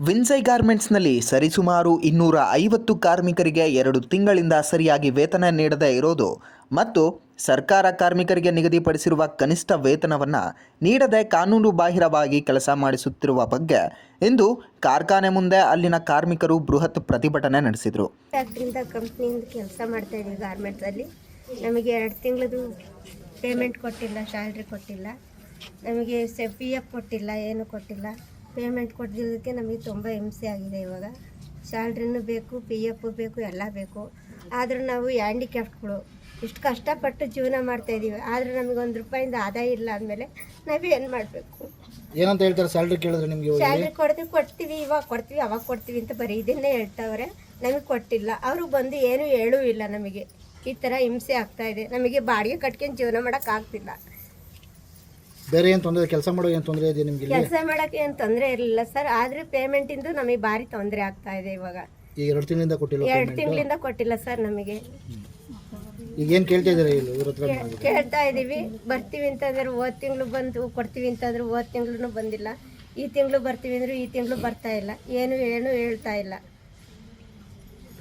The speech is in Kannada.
ವಿನ್ಸೈ ಗಾರ್ಮೆಂಟ್ಸ್ನಲ್ಲಿ ಸರಿಸುಮಾರು 250 ಕಾರ್ಮಿಕರಿಗೆ 2 ತಿಂಗಳಿಂದ ಸರಿಯಾಗಿ ವೇತನ ನೀಡದೇ ಇರೋದು ಮತ್ತು ಸರ್ಕಾರ ಕಾರ್ಮಿಕರಿಗೆ ನಿಗದಿಪಡಿಸಿರುವ ಕನಿಷ್ಠ ವೇತನವನ್ನು ನೀಡದೆ ಕಾನೂನು ಬಾಹಿರವಾಗಿ ಕೆಲಸ ಮಾಡಿಸುತ್ತಿರುವ ಬಗ್ಗೆ ಇಂದು ಕಾರ್ಖಾನೆ ಮುಂದೆ ಅಲ್ಲಿನ ಕಾರ್ಮಿಕರು ಬೃಹತ್ ಪ್ರತಿಭಟನೆ ನಡೆಸಿದರು. ಫ್ಯಾಕ್ಟ್ರಿಯಿಂದ ಕಂಪ್ನಿಯಿಂದ ಕೆಲಸ ಮಾಡ್ತಾ ಇದ್ದೀವಿ ಗಾರ್ಮೆಂಟ್ಸಲ್ಲಿ. ನಮಗೆ 2 ತಿಂಗಳದು ಪೇಮೆಂಟ್ ಕೊಟ್ಟಿಲ್ಲ, ಸ್ಯಾಲ್ರಿ ಕೊಟ್ಟಿಲ್ಲ, ನಮಗೆ PF ಕೊಟ್ಟಿಲ್ಲ, ಏನು ಕೊಟ್ಟಿಲ್ಲ. ಪೇಮೆಂಟ್ ಕೊಟ್ಟಿದ್ದಕ್ಕೆ ನಮಗೆ ತುಂಬ ಹಿಂಸೆ ಆಗಿದೆ. ಇವಾಗ ಸ್ಯಾಲ್ರಿನೂ ಬೇಕು, PF ಬೇಕು, ಎಲ್ಲ ಬೇಕು. ಆದರೂ ನಾವು ಹ್ಯಾಂಡಿಕ್ಯಾಪ್ಟ್ಗಳು ಇಷ್ಟು ಕಷ್ಟಪಟ್ಟು ಜೀವನ ಮಾಡ್ತಾಯಿದ್ದೀವಿ. ಆದರೆ ನಮಗೆ ₹1 ರೂಪಾಯಿಂದ ಆದಾಯ ಇಲ್ಲ ಅಂದಮೇಲೆ ನಾವೇನು ಮಾಡಬೇಕು? ಏನಂತ ಹೇಳ್ತಾರೆ? ಸ್ಯಾಲ್ರಿ ಕೇಳಿದ್ರೆ ನಿಮಗೆ ಸ್ಯಾಲ್ರಿ ಕೊಡ್ತೀವಿ, ಇವಾಗ ಕೊಡ್ತೀವಿ, ಅವಾಗ ಕೊಡ್ತೀವಿ ಅಂತ ಬರೀ ಇದನ್ನೇ ಹೇಳ್ತಾವ್ರೆ. ನಮಗೆ ಕೊಟ್ಟಿಲ್ಲ. ಅವರು ಬಂದು ಏನು ಹೇಳೂ ಇಲ್ಲ. ನಮಗೆ ಈ ಥರ ಹಿಂಸೆ ಆಗ್ತಾಯಿದೆ. ನಮಗೆ ಬಾಡಿಗೆ ಕಟ್ಕೊಂಡು ಜೀವನ ಮಾಡೋಕ್ಕಾಗ್ತಿಲ್ಲ. ಬೇರೆ ಏನು ತೊಂದರೆ, ಕೆಲಸ ಮಾಡೋ ಏನು ತೊಂದರೆ ಇದೆ ನಿಮಗೆ? ಕೆಲಸ ಮಾಡೋಕ್ಕೆ ಏನು ತೊಂದರೆ ಇರಲಿಲ್ಲ ಸರ್, ಆದರೆ ಪೇಮೆಂಟಿಂದು ನಮಗೆ ಭಾರಿ ತೊಂದರೆ ಆಗ್ತಾ ಇದೆ. ಇವಾಗ ಈಗ 2 ತಿಂಗಳಿಂದ ಕೊಟ್ಟಿಲ್ಲ? 2 ತಿಂಗಳಿಂದ ಕೊಟ್ಟಿಲ್ಲ ಸರ್ ನಮಗೆ. ಈಗ ಏನು ಕೇಳ್ತಾ ಇದ್ದೀರಾ? ಇವ್ರ ಹತ್ರ ಕೇಳ್ತಾ ಇದ್ದೀವಿ. ಬರ್ತೀವಿ ಅಂತಂದ್ರೆ ಹೋದ ತಿಂಗಳು ಬಂದು ಕೊಡ್ತೀವಿ ಅಂತಂದ್ರೆ ಹೋದ ತಿಂಗಳು ಬಂದಿಲ್ಲ. ಈ ತಿಂಗಳು ಬರ್ತೀವಿ ಅಂದ್ರೆ ಈ ತಿಂಗಳು ಬರ್ತಾ ಇಲ್ಲ. ಏನು ಹೇಳ್ತಾ ಇಲ್ಲ.